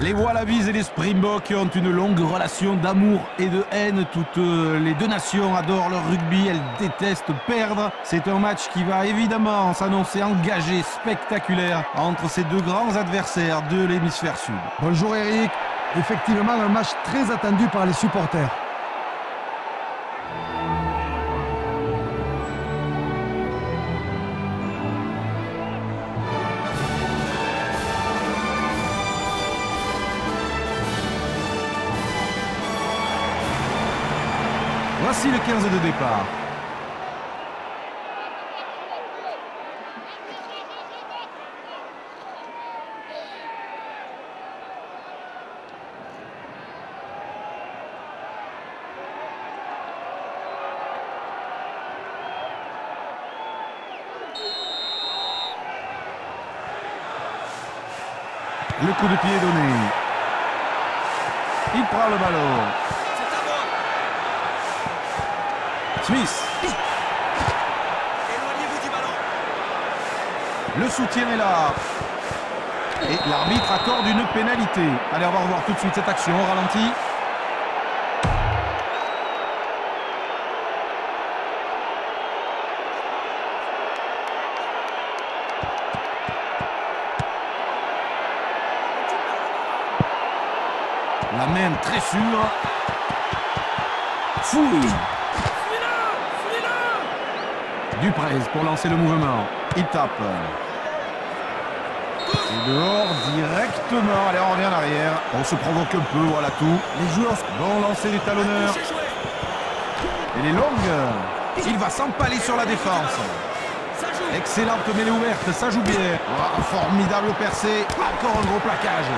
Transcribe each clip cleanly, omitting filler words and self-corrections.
Les Wallabies et les Springboks ont une longue relation d'amour et de haine. Toutes les deux nations adorent leur rugby, elles détestent perdre. C'est un match qui va évidemment s'annoncer engagé, spectaculaire entre ces deux grands adversaires de l'hémisphère sud. Bonjour Eric, effectivement un match très attendu par les supporters. Voici le 15 de départ. Le coup de pied est donné. Il prend le ballon. Smith. Éloignez-vous du ballon. Le soutien est là. Et l'arbitre accorde une pénalité. Allez, on va revoir tout de suite cette action au ralenti. La main très sûre. Fouille. Duprez pour lancer le mouvement. Il tape. Et dehors directement. Allez, on revient en arrière. On se provoque un peu, voilà tout. Les joueurs vont lancer les talonneurs. Elle est longue. Il va s'empaler sur la défense. Excellente mêlée ouverte, ça joue bien. Oh, formidable percée. Encore un gros plaquage.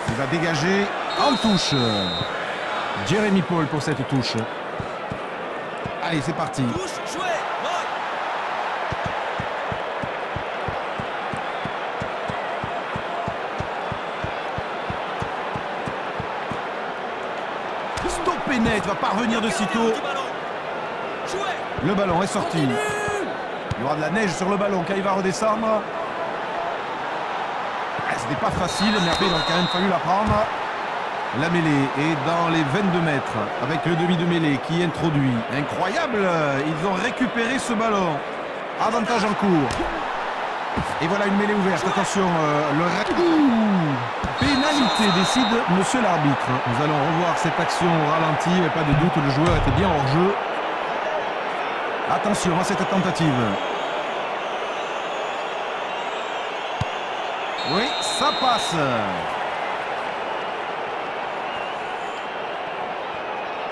Il va dégager en touche. Jeremy Paul pour cette touche. Allez, c'est parti. Stoppé net, va parvenir de sitôt. Le ballon est sorti. Il y aura de la neige sur le ballon quand il va redescendre. Ce n'est pas facile, mais après il a quand même fallu la prendre. La mêlée est dans les 22 mètres avec le demi de mêlée qui introduit. Incroyable, ils ont récupéré ce ballon. Avantage en cours. Et voilà une mêlée ouverte. Attention, pénalité décide monsieur l'arbitre. Nous allons revoir cette action au ralenti. Mais pas de doute, le joueur était bien hors jeu. Attention à cette tentative. Oui, ça passe.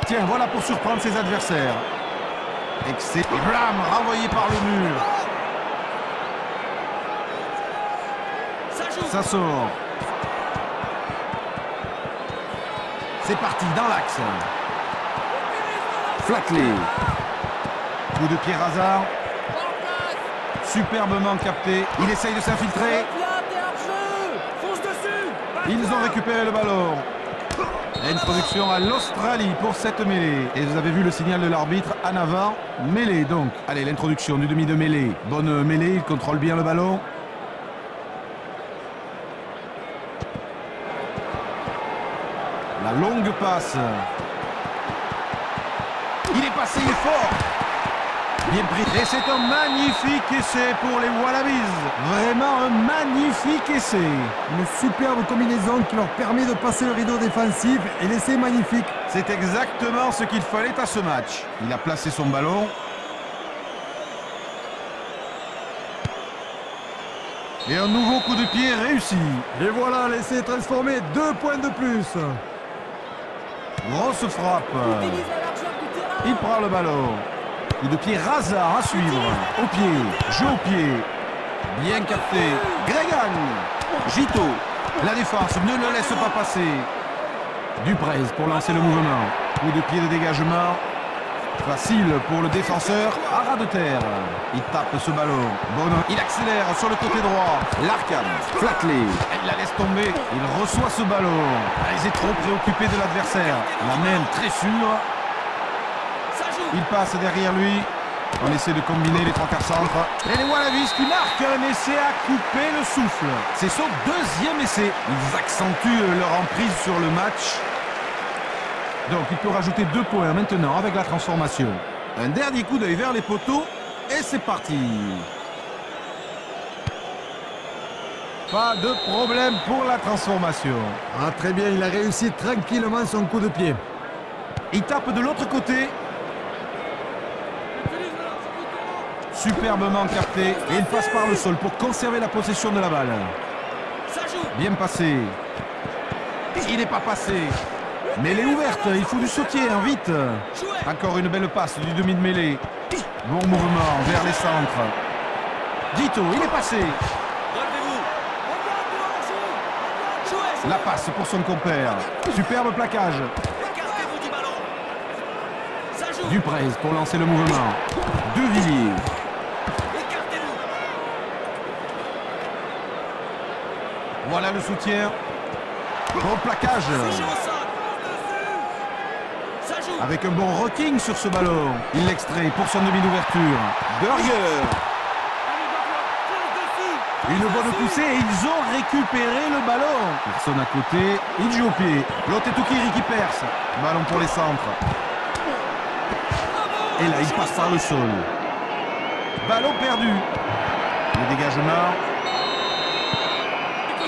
Tiens, voilà pour surprendre ses adversaires. Excellent. Blam, renvoyé par le mur. Ça sort. C'est parti, dans l'axe. Flatley. Coup de pied Hazard. Superbement capté. Il essaye de s'infiltrer. Ils ont récupéré le ballon. Introduction à l'Australie pour cette mêlée. Et vous avez vu le signal de l'arbitre en avant. Mêlée donc. Allez, l'introduction du demi de mêlée. Bonne mêlée, il contrôle bien le ballon. La longue passe. Il est passé, il est fort. Bien pris. Et c'est un magnifique essai pour les Wallabies. Vraiment un magnifique essai. Une superbe combinaison qui leur permet de passer le rideau défensif et l'essai magnifique. C'est exactement ce qu'il fallait à ce match. Il a placé son ballon. Et un nouveau coup de pied réussi. Et voilà, l'essai transformé. 2 points de plus. Grosse frappe. Il prend le ballon. Coup de pied Hazard à suivre. Au pied, jeu au pied. Bien capté. Gregan. Gito. La défense ne le laisse pas passer. Duprez pour lancer le mouvement. Coup de pied de dégagement. Facile pour le défenseur. À ras de terre. Il tape ce ballon. Bon, il accélère sur le côté droit. Larkham. Flatley. Il la laisse tomber. Il reçoit ce ballon. Il est trop préoccupé de l'adversaire. La main très sûre. Il passe derrière lui. On essaie de combiner les trois quarts centres. Et les Wallabies qui marquent un essai à couper le souffle. C'est son deuxième essai. Ils accentuent leur emprise sur le match. Donc il peut rajouter 2 points maintenant avec la transformation. Un dernier coup d'œil vers les poteaux. Et c'est parti. Pas de problème pour la transformation. Ah, très bien, il a réussi tranquillement son coup de pied. Il tape de l'autre côté. Superbement capté. Et il passe par le sol pour conserver la possession de la balle. Bien passé. Il n'est pas passé. Mais elle est ouverte. Il faut du sautier, hein, vite. Encore une belle passe du demi de mêlée. Bon mouvement vers les centres. Guito, il est passé. La passe pour son compère. Superbe plaquage. Duprez pour lancer le mouvement. De Villiers. Voilà le soutien. Bon plaquage. Avec un bon rocking sur ce ballon. Il l'extrait pour son demi d'ouverture. Burger. Une bonne poussée et ils ont récupéré le ballon. Personne à côté. Il joue au pied. Lotetukiri qui perce. Ballon pour les centres. Et là, il passe par le sol. Ballon perdu. Le dégagement.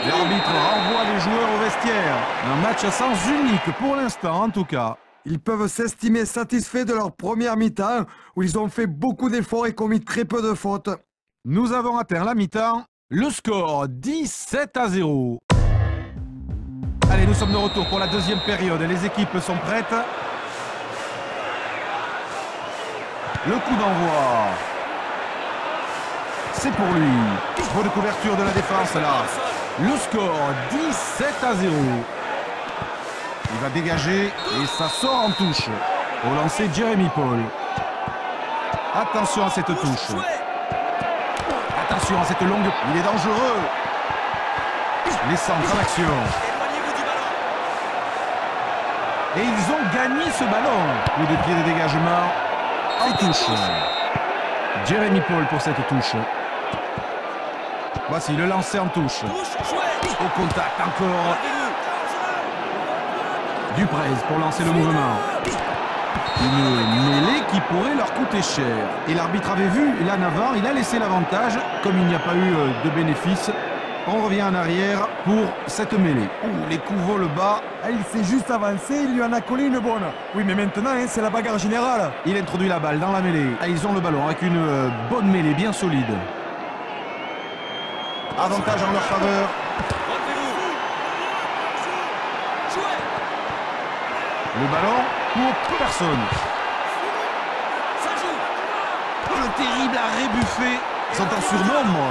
L'arbitre renvoie les joueurs au vestiaire. Un match à sens unique pour l'instant, en tout cas. Ils peuvent s'estimer satisfaits de leur première mi-temps, où ils ont fait beaucoup d'efforts et commis très peu de fautes. Nous avons atteint la mi-temps. Le score 17-0. Allez, nous sommes de retour pour la deuxième période. Les équipes sont prêtes. Le coup d'envoi. C'est pour lui. Bonne couverture de la défense là. Le score 17-0. Il va dégager et ça sort en touche. Au lancer Jeremy Paul. Attention à cette touche. Attention à cette longue. Il est dangereux. Les centres en action. Et ils ont gagné ce ballon. Coup de pied de dégagement. En touche. Jeremy Paul pour cette touche. Voici le lancer en touche. Au contact encore. Duprez pour lancer le mouvement. Une mêlée qui pourrait leur coûter cher. Et l'arbitre avait vu là Navarre, il a laissé l'avantage. Comme il n'y a pas eu de bénéfice, on revient en arrière pour cette mêlée. Ouh, les coups volent bas. Il s'est juste avancé, il lui en a collé une bonne. Oui, mais maintenant, c'est la bagarre générale. Il introduit la balle dans la mêlée. Ah, ils ont le ballon avec une bonne mêlée bien solide. Avantage en leur faveur. Le ballon pour personne. Le terrible arrêt Buffet. Ils sont en surnombre.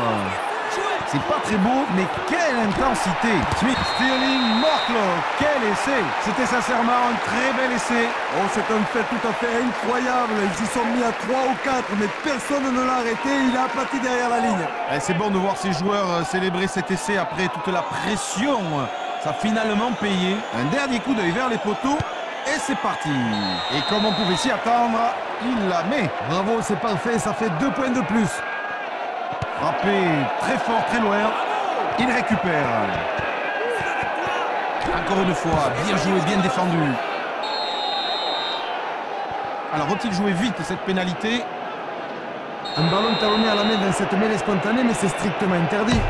C'est pas très beau, mais quelle intensité. Stirling Mortlow, quel essai. C'était sincèrement un très bel essai. Oh, c'est un fait tout à fait incroyable. Ils y sont mis à 3 ou 4, mais personne ne l'a arrêté. Il a aplati derrière la ligne. C'est bon de voir ces joueurs célébrer cet essai après toute la pression. Ça a finalement payé. Un dernier coup d'œil vers les poteaux. Et c'est parti. Et comme on pouvait s'y attendre, il la met. Bravo, c'est parfait. Ça fait 2 points de plus. Frappé très fort, très loin. Il récupère. Encore une fois, bien joué, bien défendu. Alors, faut-il jouer vite cette pénalité? Un ballon talonné à la main dans cette mêlée spontanée, mais c'est strictement interdit.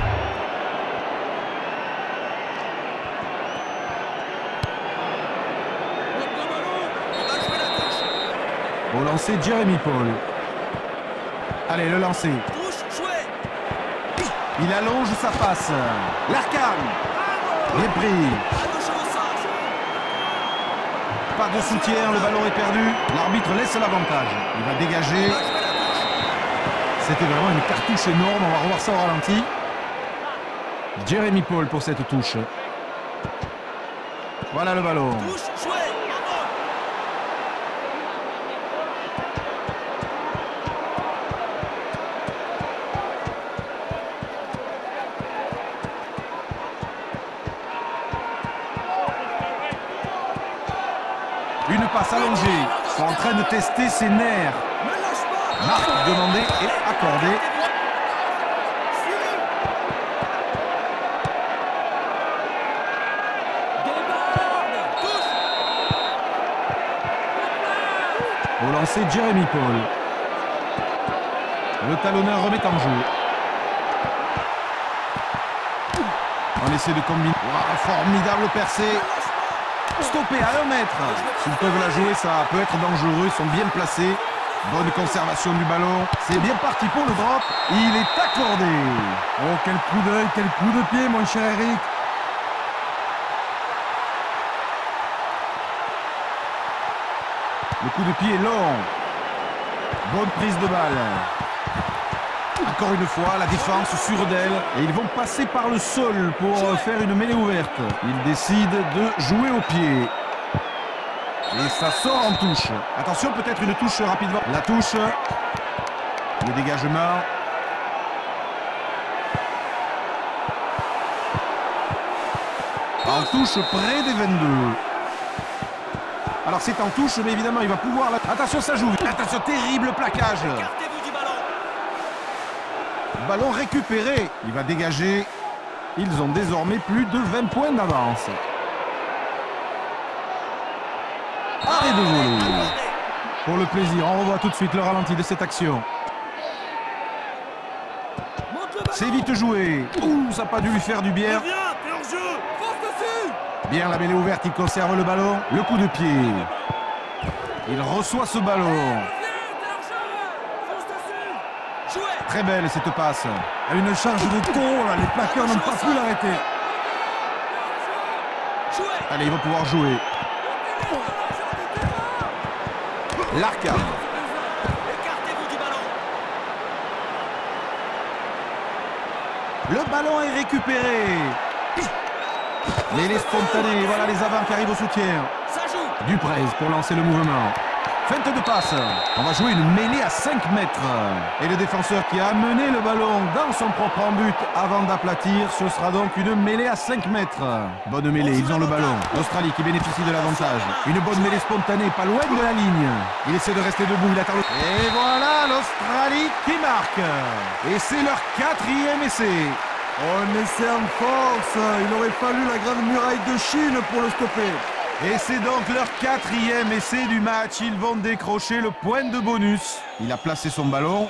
Au lancer, Jeremy Paul. Allez, le lancer. Il allonge sa passe. L'arcane. Bien pris. Pas de soutien, le ballon est perdu. L'arbitre laisse l'avantage. Il va dégager. C'était vraiment une cartouche énorme. On va revoir ça au ralenti. Jeremy Paul pour cette touche. Voilà le ballon. Une passe allongée. Ils sont en train de tester ses nerfs. Marque demandée et accordée. Au lancer, Jérémy Paul. Le talonneur remet en jeu. On essaie de combiner. Wow, formidable percée. Stoppé à 1 mètre. S'ils peuvent la jouer, ça peut être dangereux. Ils sont bien placés. Bonne conservation du ballon. C'est bien parti pour le drop. Il est accordé. Oh, quel coup d'œil, quel coup de pied, mon cher Eric. Le coup de pied est long. Bonne prise de balle. Encore une fois, la défense sur d'elle. Et ils vont passer par le sol pour faire une mêlée ouverte. Ils décident de jouer au pied. Et ça sort en touche. Attention, peut-être une touche rapidement. La touche. Le dégagement. En touche près des 22. Alors c'est en touche, mais évidemment il va pouvoir... Attention, ça joue. Attention, terrible plaquage. Ballon récupéré. Il va dégager. Ils ont désormais plus de 20 points d'avance. Arrêt de voler. Pour le plaisir, on revoit tout de suite le ralenti de cette action. C'est vite joué. Ouh, ça n'a pas dû lui faire du bien. Bien la mêlée ouverte, il conserve le ballon. Le coup de pied. Il reçoit ce ballon. Très belle cette passe. Une charge de taureau, là. Les plaqueurs n'ont pas pu l'arrêter. Allez, il va pouvoir jouer. L'arcade. Le ballon est récupéré. Mêlée spontanée, voilà les avants qui arrivent au soutien. Duprez pour lancer le mouvement. Feinte de passe. On va jouer une mêlée à 5 mètres. Et le défenseur qui a amené le ballon dans son propre but avant d'aplatir, ce sera donc une mêlée à 5 mètres. Bonne mêlée, ils ont le ballon. L'Australie qui bénéficie de l'avantage. Une bonne mêlée spontanée, pas loin de la ligne. Il essaie de rester debout, il attend le... Et voilà l'Australie qui marque. Et c'est leur 4e essai. Un essai en force. Il aurait fallu la grande muraille de Chine pour le stopper. Et c'est donc leur 4e essai du match. Ils vont décrocher le point de bonus. Il a placé son ballon.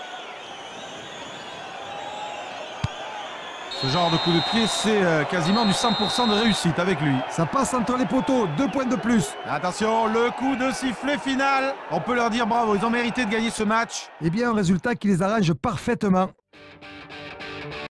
Ce genre de coup de pied, c'est quasiment du 100% de réussite avec lui. Ça passe entre les poteaux, 2 points de plus. Attention, le coup de sifflet final. On peut leur dire bravo, ils ont mérité de gagner ce match. Eh bien, un résultat qui les arrange parfaitement.